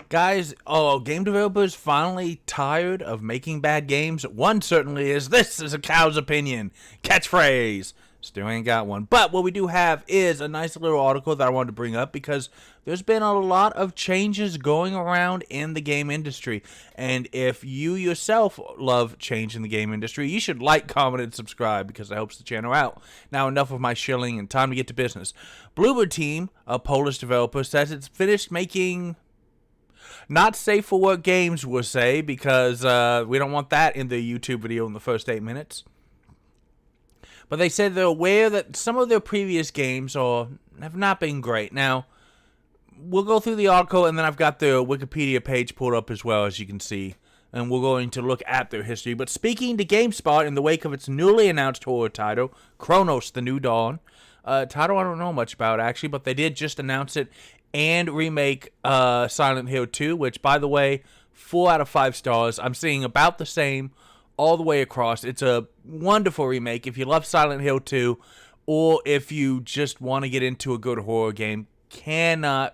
Guys, game developers finally tired of making bad games? One certainly is. This is a cow's opinion. Catchphrase. Still ain't got one. But what we do have is a nice little article that I wanted to bring up because there's been a lot of changes going around in the game industry. And if you yourself love change in the game industry, you should like, comment, and subscribe because it helps the channel out. Now, enough of my shilling and time to get to business. Bloober team, a Polish developer, says it's finished making not safe for work games, we'll say, because we don't want that in the YouTube video in the first 8 minutes. But they said they're aware that some of their previous games have not been great. Now, we'll go through the article, and then I've got the Wikipedia page pulled up as well, as you can see. And we're going to look at their history. But speaking to GameSpot in the wake of its newly announced horror title, Chronos: The New Dawn, title I don't know much about, actually, but they did just announce it and remake Silent Hill 2, which, by the way, 4 out of 5 stars. I'm seeing about the same all the way across. It's a wonderful remake. If you love Silent Hill 2, or if you just want to get into a good horror game, cannot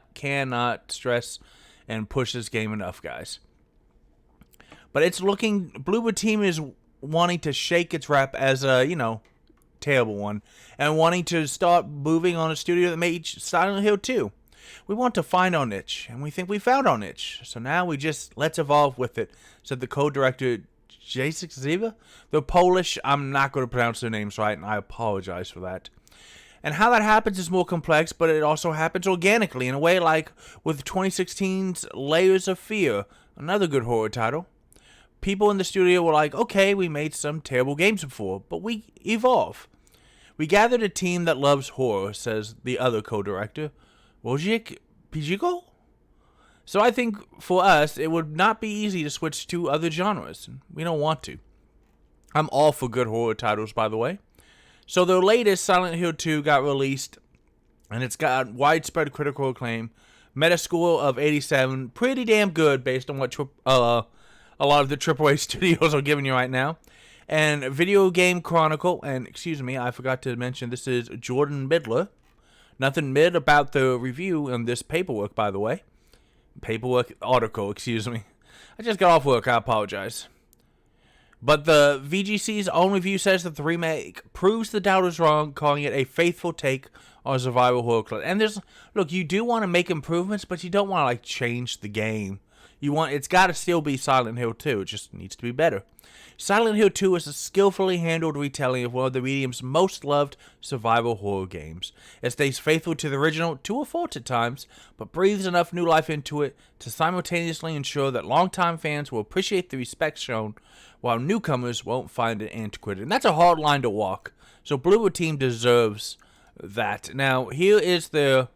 stress and push this game enough, guys. But it's looking, Bloober team is wanting to shake its rep as a, terrible one, and wanting to start moving on a studio that made Silent Hill 2. We want to find our niche, and we think we found our niche. So now let's evolve with it, said the co-director Jacek Ziva. They're Polish. I'm not going to pronounce their names right, and I apologize for that. And how that happens is more complex, but it also happens organically in a way like with 2016's Layers of Fear, another good horror title. People in the studio were like, okay, we made some terrible games before, but we evolve. We gathered a team that loves horror, says the other co-director, Wojciech Pijiko. So I think for us, it would not be easy to switch to other genres. We don't want to. I'm all for good horror titles, by the way. So their latest, Silent Hill 2, got released, and it's got widespread critical acclaim. Metascore of 87, pretty damn good based on what a lot of the AAA studios are giving you right now. And Video Game Chronicle, and excuse me, I forgot to mention this is Jordan Midler. Nothing mid about the review in this paperwork, by the way. Article, excuse me. I just got off work, I apologize. But the VGC's own review says that the remake proves the doubters wrong, calling it a faithful take on survival horror. And look, you do want to make improvements, but you don't want to change the game. It's got to still be Silent Hill 2. It just needs to be better. Silent Hill 2 is a skillfully handled retelling of one of the medium's most loved survival horror games. It stays faithful to the original, to a fault at times, but breathes enough new life into it to simultaneously ensure that longtime fans will appreciate the respect shown, while newcomers won't find it antiquated. And that's a hard line to walk. So Bloober team deserves that. Now, here is their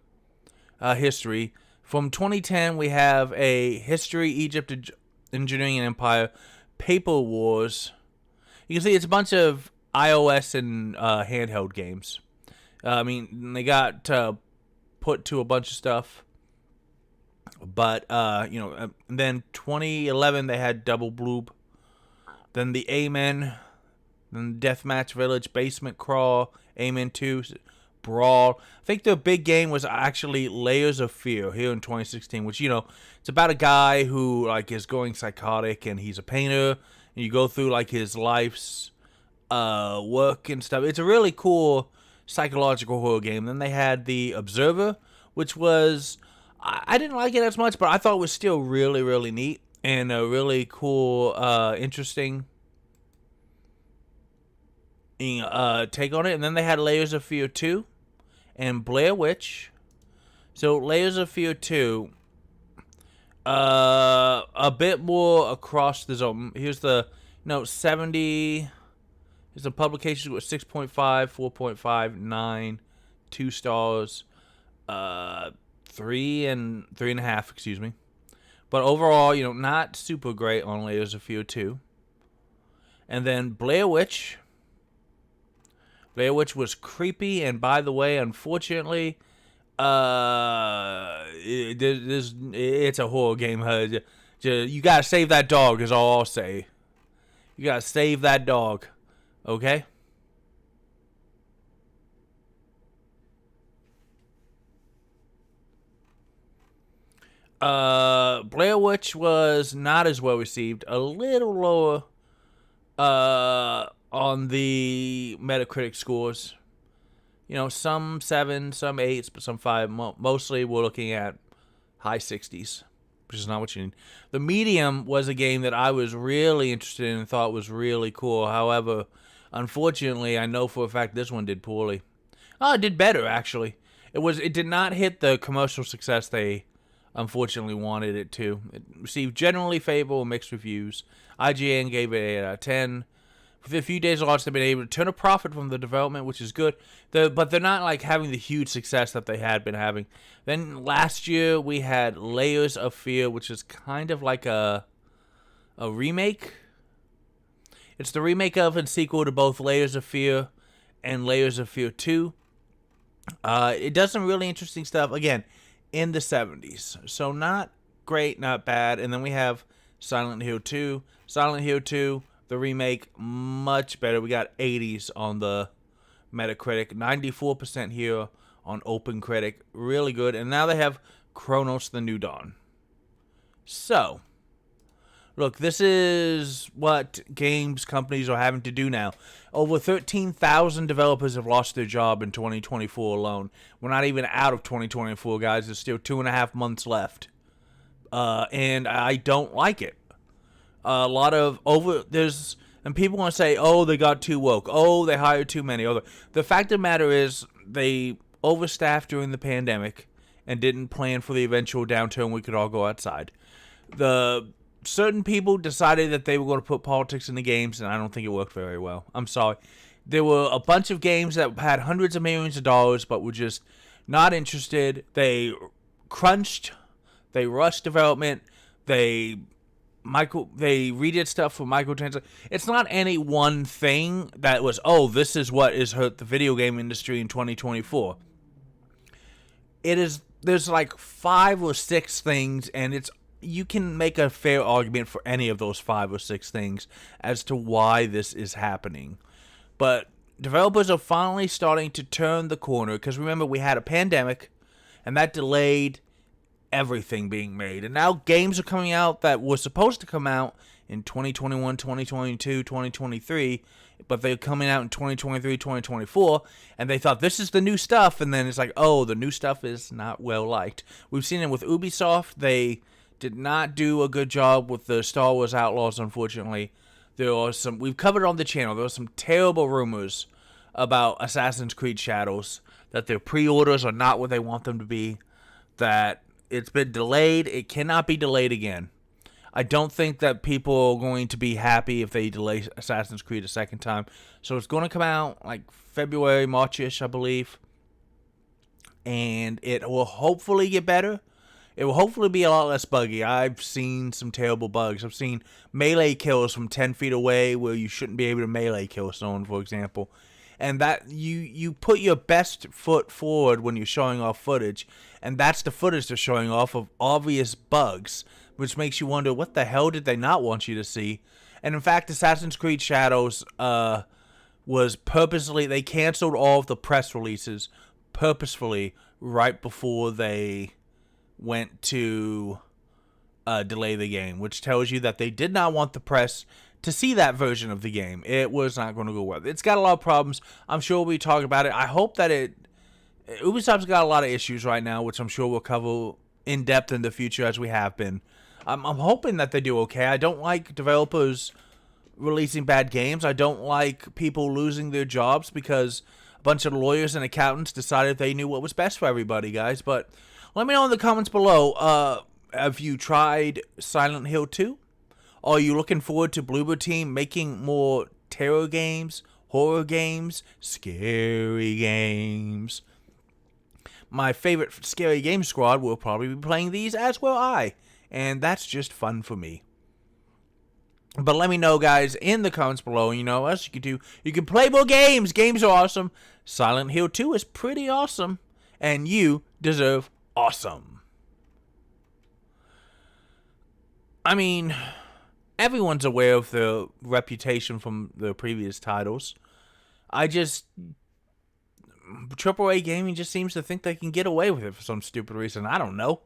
history. From 2010, we have a History, Egypt, Engineering and Empire, Paper Wars. You can see it's a bunch of iOS and handheld games. They got put to a bunch of stuff. But, then 2011, they had Double Bloob. Then the Amen. Then Deathmatch Village, Basement Crawl, Amen 2, Brawl. I think the big game was actually Layers of Fear here in 2016, which, it's about a guy who, is going psychotic, and he's a painter, and you go through, his life's work and stuff. It's a really cool psychological horror game. Then they had The Observer, which was, I didn't like it as much, but I thought it was still really, really neat, and a really cool, interesting take on it. And then they had Layers of Fear 2 and Blair Witch. So Layers of Fear 2, a bit more across the zone. Here's the 70. Here's the publication with 6.5, 4.5, 9, 2 stars, 3 and 3.5, excuse me. But overall, not super great on Layers of Fear 2. And then Blair Witch. Blair Witch was creepy, and by the way, unfortunately, it's a horror game. You gotta save that dog, is all I'll say. You gotta save that dog, okay? Blair Witch was not as well received, a little lower on the Metacritic scores. You know, some 7s, some 8s, but some 5. Mostly we're looking at high 60s, which is not what you need. The Medium was a game that I was really interested in and thought was really cool. However, unfortunately, I know for a fact this one did poorly. Oh, it did better, actually. It did not hit the commercial success they unfortunately wanted it to. It received generally favorable mixed reviews. IGN gave it 8 out of 10. With a few days of launch, they've been able to turn a profit from the development, which is good. But they're not like having the huge success that they had been having. Then last year we had Layers of Fear, which is kind of like a remake. It's the remake of and sequel to both Layers of Fear and Layers of Fear 2. It does some really interesting stuff, again, in the 70s. So not great, not bad. And then we have Silent Hill 2. Silent Hill 2, the remake, much better. We got 80s on the Metacritic, 94% here on OpenCritic. Really good. And now they have Chronos: The New Dawn. So, look, this is what games companies are having to do now. Over 13,000 developers have lost their job in 2024 alone. We're not even out of 2024, guys. There's still 2.5 months left. And I don't like it. A lot of and people want to say, oh, they got too woke. Oh, they hired too many. The fact of the matter is they overstaffed during the pandemic and didn't plan for the eventual downturn we could all go outside. Certain people decided that they were going to put politics in the games, and I don't think it worked very well. I'm sorry. There were a bunch of games that had hundreds of millions of dollars, but were just not interested. They crunched. They rushed development. They redid stuff for microtransactions. It's not any one thing that was, oh, this is what has hurt the video game industry in 2024. There's like 5 or 6 things, and you can make a fair argument for any of those 5 or 6 things as to why this is happening. But developers are finally starting to turn the corner, because remember, we had a pandemic, and that delayed everything being made. And now games are coming out that were supposed to come out in 2021, 2022, 2023, but they're coming out in 2023, 2024, and they thought this is the new stuff, and then it's like, oh, the new stuff is not well liked. We've seen it with Ubisoft. They did not do a good job with the Star Wars Outlaws, unfortunately. We've covered on the channel, there were some terrible rumors about Assassin's Creed Shadows, that their pre-orders are not what they want them to be, that it's been delayed. It cannot be delayed again. I don't think that people are going to be happy if they delay Assassin's Creed a second time. So it's going to come out like February, March-ish, I believe. And it will hopefully get better. It will hopefully be a lot less buggy. I've seen some terrible bugs. I've seen melee kills from 10 feet away where you shouldn't be able to melee kill someone, for example. And that you put your best foot forward when you're showing off footage, and that's the footage they're showing off of obvious bugs, which makes you wonder, what the hell did they not want you to see? And in fact, Assassin's Creed Shadows was purposely, they canceled all of the press releases purposefully right before they went to delay the game, which tells you that they did not want the press to see that version of the game. It was not going to go well. It's got a lot of problems. I'm sure we'll talk about it. I hope that Ubisoft's got a lot of issues right now, which I'm sure we'll cover in depth in the future as we have been. I'm hoping that they do okay. I don't like developers releasing bad games. I don't like people losing their jobs because a bunch of lawyers and accountants decided they knew what was best for everybody, guys. But let me know in the comments below, have you tried Silent Hill 2? Are you looking forward to Bloober Team making more terror games, horror games, scary games? My favorite scary game squad will probably be playing these, as will I. And that's just fun for me. But let me know, guys, in the comments below. You know what else you can do? You can play more games. Games are awesome. Silent Hill 2 is pretty awesome. And you deserve awesome. I mean, everyone's aware of the reputation from the previous titles. AAA gaming just seems to think they can get away with it for some stupid reason. I don't know.